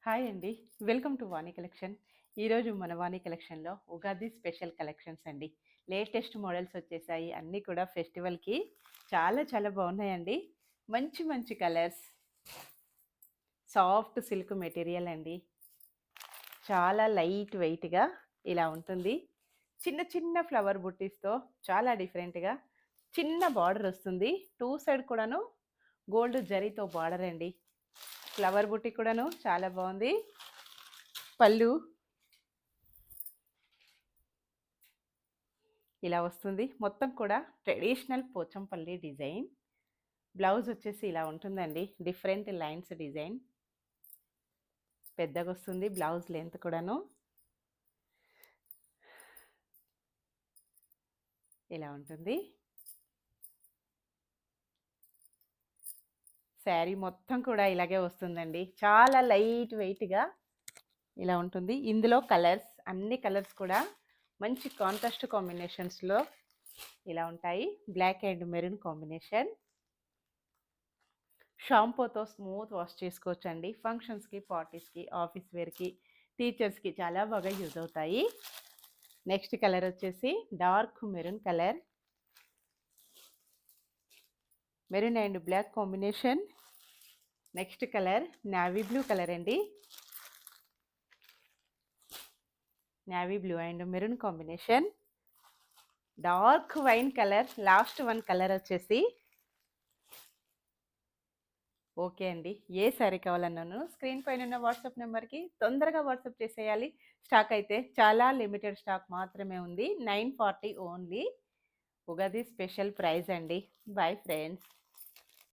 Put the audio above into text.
Hi అండి. Welcome to Vani collection. ఈరోజు మన వాణి కలెక్షన్‌లో ఉగాది స్పెషల్ కలెక్షన్స్ అండి. లేటెస్ట్ మోడల్స్ వచ్చేసాయి. అన్నీ కూడా ఫెస్టివల్‌కి చాలా చాలా బాగున్నాయండి. మంచి మంచి కలర్స్, సాఫ్ట్ సిల్క్ మెటీరియల్ అండి. చాలా లైట్ వెయిట్‌గా ఇలా ఉంటుంది. చిన్న చిన్న ఫ్లవర్ బుట్టీస్‌తో చాలా డిఫరెంట్‌గా చిన్న బార్డర్ వస్తుంది. టూ సైడ్ కూడాను గోల్డ్ జరీతో బార్డర్ అండి. ఫ్లవర్ బుట్టి కూడాను చాలా బాగుంది. పళ్ళు ఇలా వస్తుంది. మొత్తం కూడా ట్రెడిషనల్ పోచంపల్లి డిజైన్. బ్లౌజ్ వచ్చేసి ఇలా ఉంటుందండి. Different lines design. పెద్దగొస్తుంది బ్లౌజ్ లెంత్ కూడాను. ఇలా ఉంటుంది. శారీ మొత్తం కూడా ఇలాగే వస్తుందండి. చాలా లైట్ వెయిట్‌గా ఇలా ఉంటుంది. ఇందులో కలర్స్ అన్ని కలర్స్ కూడా మంచి కాంట్రాస్ట్ కాంబినేషన్స్‌లో ఇలా ఉంటాయి. Black and maroon combination. షాంపూతో స్మూత్ వాష్ చేసుకోవచ్చండి. ఫంక్షన్స్‌కి, పార్టీస్‌కి, ఆఫీస్ వేర్‌కి, టీచర్స్‌కి చాలా బాగా యూజ్ అవుతాయి. నెక్స్ట్ కలర్ వచ్చేసి dark maroon colour. Maroon and black combination. Next colour navy blue colour అండి. Navy blue and maroon combination. Dark wine colour. Last one colour వచ్చేసి ఓకే అండి. ఏ శారీ కావాలన్నాను స్క్రీన్ పైన ఉన్న వాట్సాప్ నెంబర్‌కి తొందరగా వాట్సాప్ చేసేయాలి. స్టాక్ అయితే చాలా లిమిటెడ్ స్టాక్ మాత్రమే ఉంది. 940 ఓన్లీ. ఉగాది స్పెషల్ ప్రైస్ అండి. Bye friends.